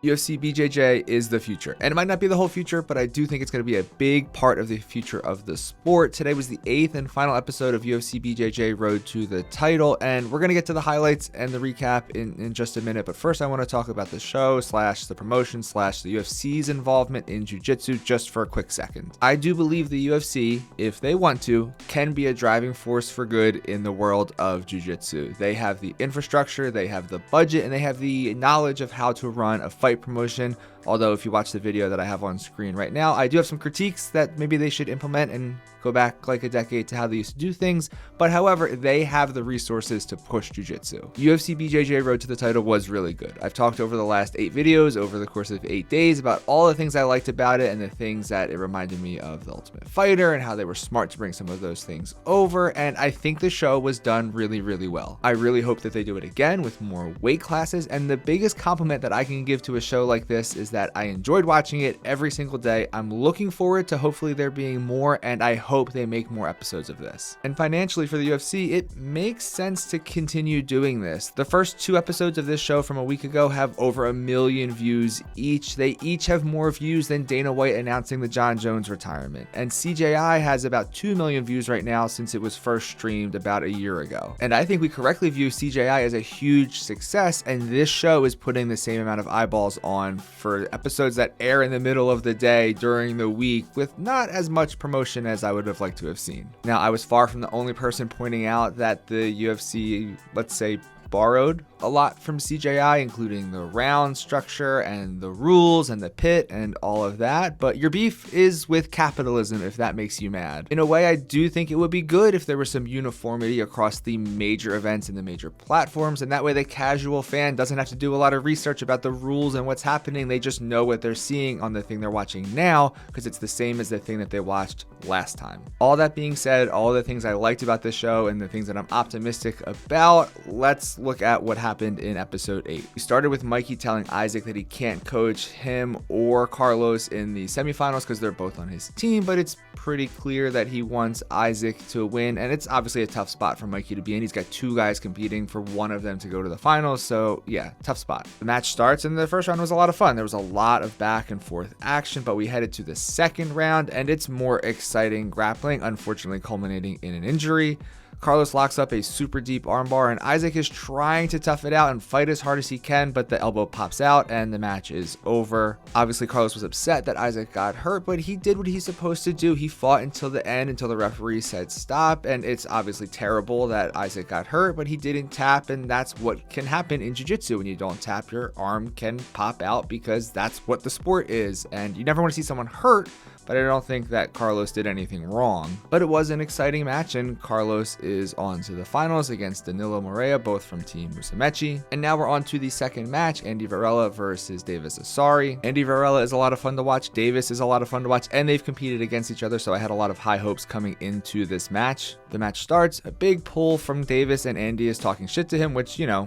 UFC BJJ is the future, and it might not be the whole future, but I do think it's going to be a big part of the future of the sport. Today was the 8th and final episode of UFC BJJ Road to the Title, and we're going to get to the highlights and the recap in just a minute. But first, I want to talk about the show / the promotion / the UFC's involvement in Jiu Jitsu just for a quick second. I do believe the UFC, if they want to, can be a driving force for good in the world of Jiu Jitsu. They have the infrastructure, they have the budget, and they have the knowledge of how to run a fight promotion. Although if you watch the video that I have on screen right now, I do have some critiques that maybe they should implement and go back like a decade to how they used to do things. But however, they have the resources to push jiu-jitsu. UFC BJJ Road to the Title was really good. I've talked over the last 8 videos over the course of 8 days about all the things I liked about it and the things that it reminded me of The Ultimate Fighter and how they were smart to bring some of those things over. And I think the show was done really, really well. I really hope that they do it again with more weight classes. And the biggest compliment that I can give to a show like this is that I enjoyed watching it every single day. I'm looking forward to hopefully there being more, and I hope they make more episodes of this. And financially for the UFC, it makes sense to continue doing this. The first 2 episodes of this show from a week ago have over 1 million views each. They each have more views than Dana White announcing the Jon Jones retirement. And CJI has about 2 million views right now since it was first streamed about a year ago. And I think we correctly view CJI as a huge success, and this show is putting the same amount of eyeballs on for episodes that air in the middle of the day during the week with not as much promotion as I would have liked to have seen. Now, I was far from the only person pointing out that the UFC, let's say, borrowed a lot from CJI, including the round structure and the rules and the pit and all of that. But your beef is with capitalism, if that makes you mad. In a way, I do think it would be good if there was some uniformity across the major events and the major platforms, and that way the casual fan doesn't have to do a lot of research about the rules and what's happening. They just know what they're seeing on the thing they're watching now because it's the same as the thing that they watched last time. All that being said, all the things I liked about this show and the things that I'm optimistic about, let's look at what happened in episode 8. We started with Mikey telling Isaac that he can't coach him or Carlos in the semifinals because they're both on his team, but it's pretty clear that he wants Isaac to win, and it's obviously a tough spot for Mikey to be in. He's got 2 guys competing for one of them to go to the finals, so yeah, tough spot. The match starts, and the first round was a lot of fun. There was a lot of back and forth action, but we headed to the second round, and it's more exciting grappling, unfortunately culminating in an injury. Carlos locks up a super deep armbar, and Isaac is trying to tough it out and fight as hard as he can, but the elbow pops out and the match is over. Obviously, Carlos was upset that Isaac got hurt, but he did what he's supposed to do. He fought until the end, until the referee said stop, and it's obviously terrible that Isaac got hurt, but he didn't tap, and that's what can happen in jiu-jitsu. When you don't tap, your arm can pop out because that's what the sport is, and you never want to see someone hurt, but I don't think that Carlos did anything wrong. But it was an exciting match, and Carlos is on to the finals against Danilo Moreira, both from Team Musumeci. And now we're on to the second match, Andy Varela versus Davis Asari. Andy Varela is a lot of fun to watch, Davis is a lot of fun to watch, and they've competed against each other, so I had a lot of high hopes coming into this match. The match starts, a big pull from Davis, and Andy is talking shit to him, which, you know,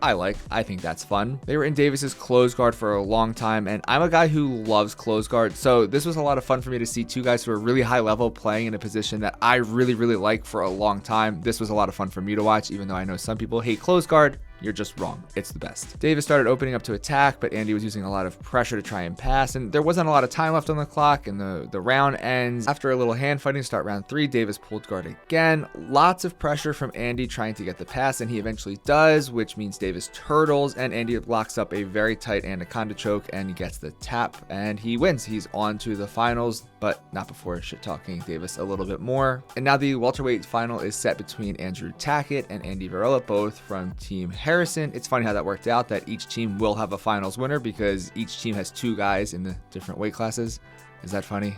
I think that's fun. They were in Davis's close guard for a long time, and I'm a guy who loves close guard, so this was a lot of fun for me to see 2 guys who are really high level playing in a position that I really, really like for a long time. This was a lot of fun for me to watch, even though I know some people hate close guard. You're just wrong. It's the best. Davis started opening up to attack, but Andy was using a lot of pressure to try and pass, and there wasn't a lot of time left on the clock, and the round ends. After a little hand fighting to start round 3, Davis pulled guard again. Lots of pressure from Andy trying to get the pass, and he eventually does, which means Davis turtles, and Andy locks up a very tight anaconda choke, and he gets the tap, and he wins. He's on to the finals, but not before shit-talking Davis a little bit more. And now the welterweight final is set between Andrew Tackett and Andy Varela, both from Team Harrison. It's funny how that worked out, that each team will have a finals winner because each team has 2 guys in the different weight classes. Is that funny?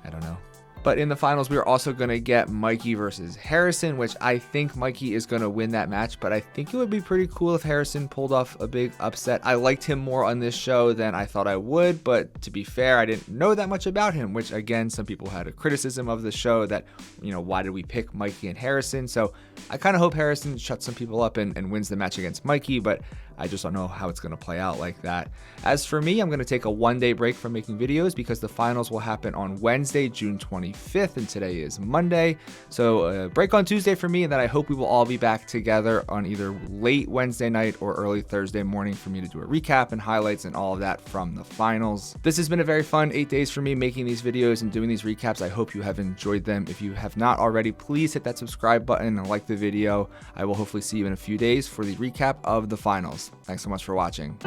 I don't know. But in the finals, we are also going to get Mikey versus Harrison, which I think Mikey is going to win that match, but I think it would be pretty cool if Harrison pulled off a big upset. I liked him more on this show than I thought I would, but to be fair, I didn't know that much about him, which again, some people had a criticism of the show that, you know, why did we pick Mikey and Harrison? So I kind of hope Harrison shuts some people up and wins the match against Mikey, but I just don't know how it's going to play out like that. As for me, I'm going to take a 1-day break from making videos because the finals will happen on Wednesday, June 25th, and today is Monday. So break on Tuesday for me, and then I hope we will all be back together on either late Wednesday night or early Thursday morning for me to do a recap and highlights and all of that from the finals. This has been a very fun 8 days for me making these videos and doing these recaps. I hope you have enjoyed them. If you have not already, please hit that subscribe button and like the video. I will hopefully see you in a few days for the recap of the finals. Thanks so much for watching.